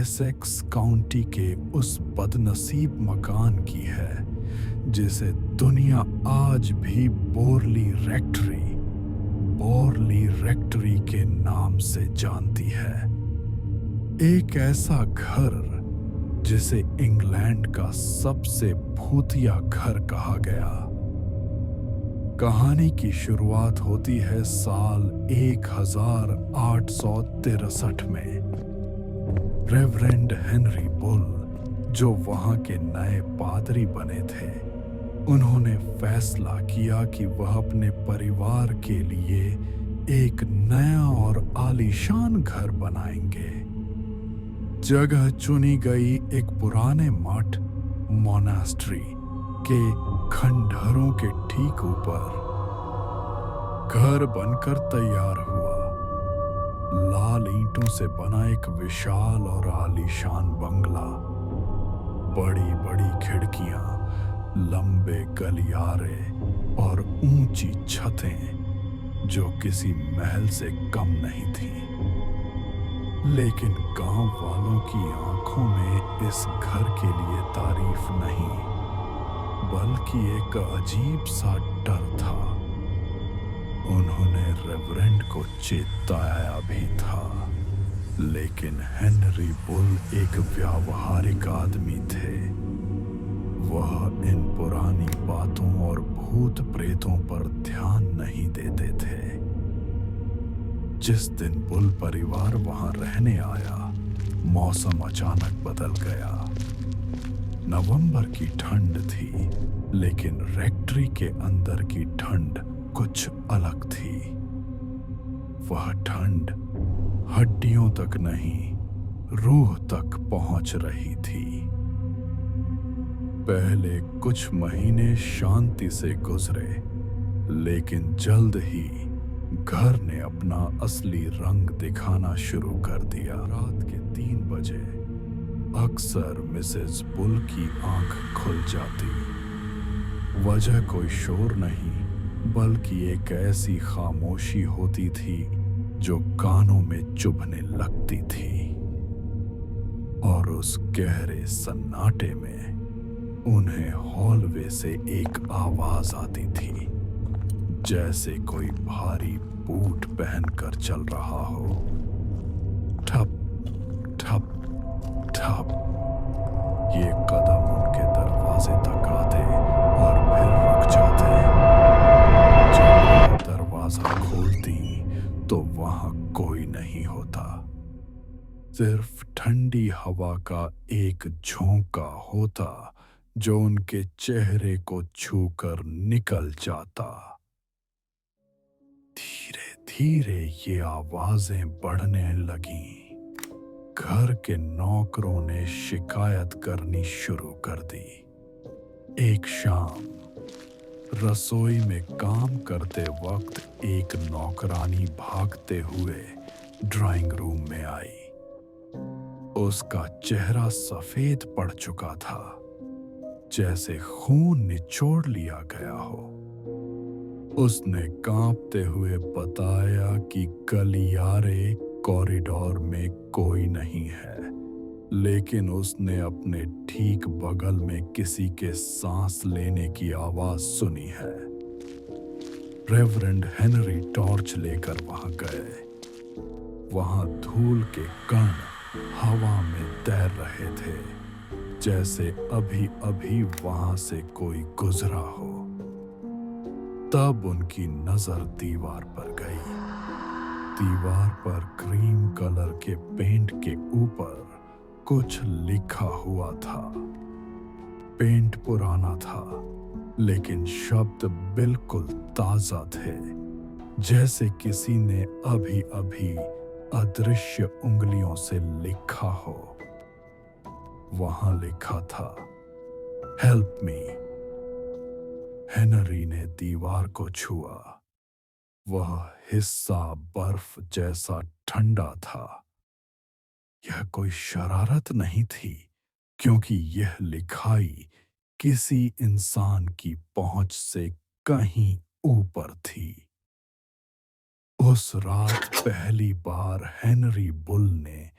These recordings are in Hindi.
एसेक्स काउंटी के उस बदनसीब मकान की है जिसे दुनिया आज भी बोरली रेक्टरी के नाम से जानती है। एक ऐसा घर जिसे इंग्लैंड का सबसे भूतिया घर कहा गया। कहानी की शुरुआत होती है साल 1863 में। रेवरेंड हेनरी बुल, जो वहां के नए पादरी बने थे, उन्होंने फैसला किया कि वह अपने परिवार के लिए एक नया और आलीशान घर बनाएंगे। जगह चुनी गई एक पुराने मठ मोनास्ट्री के खंडहरों के ठीक ऊपर। घर बनकर तैयार हुआ। लाल ईंटों से बना एक विशाल और आलीशान बंगला, बड़ी बड़ी खिड़कियां, लंबे गलियारे और ऊंची छतें जो किसी महल से कम नहीं थीं। लेकिन गांव वालों की आंखों में इस घर के लिए तारीफ नहीं, बल्कि एक अजीब सा डर था। उन्होंने रेवरेंड को चेताया भी था, लेकिन हेनरी बुल एक व्यावहारिक आदमी थे। वह इन पुरानी बातों और भूत प्रेतों पर ध्यान नहीं देते थे। जिस दिन बुल परिवार वहां रहने आया, मौसम अचानक बदल गया। नवंबर की ठंड थी, लेकिन रेक्टरी के अंदर की ठंड कुछ अलग थी। वह ठंड हड्डियों तक नहीं, रूह तक पहुंच रही थी। पहले कुछ महीने शांति से गुजरे, लेकिन जल्द ही घर ने अपना असली रंग दिखाना शुरू कर दिया। रात के 3 बजे अक्सर मिसेस बुल की आंख खुल जाती। वजह कोई शोर नहीं, बल्कि एक ऐसी खामोशी होती थी जो कानों में चुभने लगती थी। और उस गहरे सन्नाटे में उन्हें हॉलवे से एक आवाज आती थी, जैसे कोई भारी बूट पहनकर चल रहा हो। ठप ठप ठप। ये कदम उनके दरवाजे तक आते और फिर रुक जाते। जब वो दरवाजा खोलती तो वहां कोई नहीं होता। सिर्फ ठंडी हवा का एक झोंका होता जो उनके चेहरे को छूकर निकल जाता। धीरे धीरे ये आवाजें बढ़ने लगीं। घर के नौकरों ने शिकायत करनी शुरू कर दी। एक शाम रसोई में काम करते वक्त एक नौकरानी भागते हुए ड्राइंग रूम में आई। उसका चेहरा सफेद पड़ चुका था, जैसे खून निचोड़ लिया गया हो। उसने कांपते हुए बताया कि गलियारे कॉरिडोर में कोई नहीं है, लेकिन उसने अपने ठीक बगल में किसी के सांस लेने की आवाज सुनी है। रेवरेंड हेनरी टॉर्च लेकर वहां गए। वहां धूल के कण हवा में तैर रहे थे, जैसे अभी अभी वहां से कोई गुजरा हो। तब उनकी नजर दीवार पर गई। दीवार पर क्रीम कलर के पेंट के ऊपर कुछ लिखा हुआ था। पेंट पुराना था, लेकिन शब्द बिल्कुल ताजा थे, जैसे किसी ने अभी अभी अदृश्य उंगलियों से लिखा हो। वहां लिखा था, हेल्प मी। हेनरी ने दीवार को छुआ। वह हिस्सा बर्फ जैसा ठंडा था। यह कोई शरारत नहीं थी, क्योंकि यह लिखाई किसी इंसान की पहुंच से कहीं ऊपर थी। उस रात पहली बार हेनरी बुल ने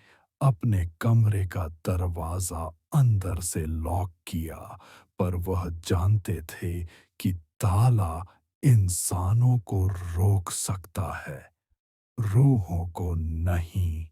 अपने कमरे का दरवाजा अंदर से लॉक किया, पर वह जानते थे कि ताला इंसानों को रोक सकता है, रूहों को नहीं।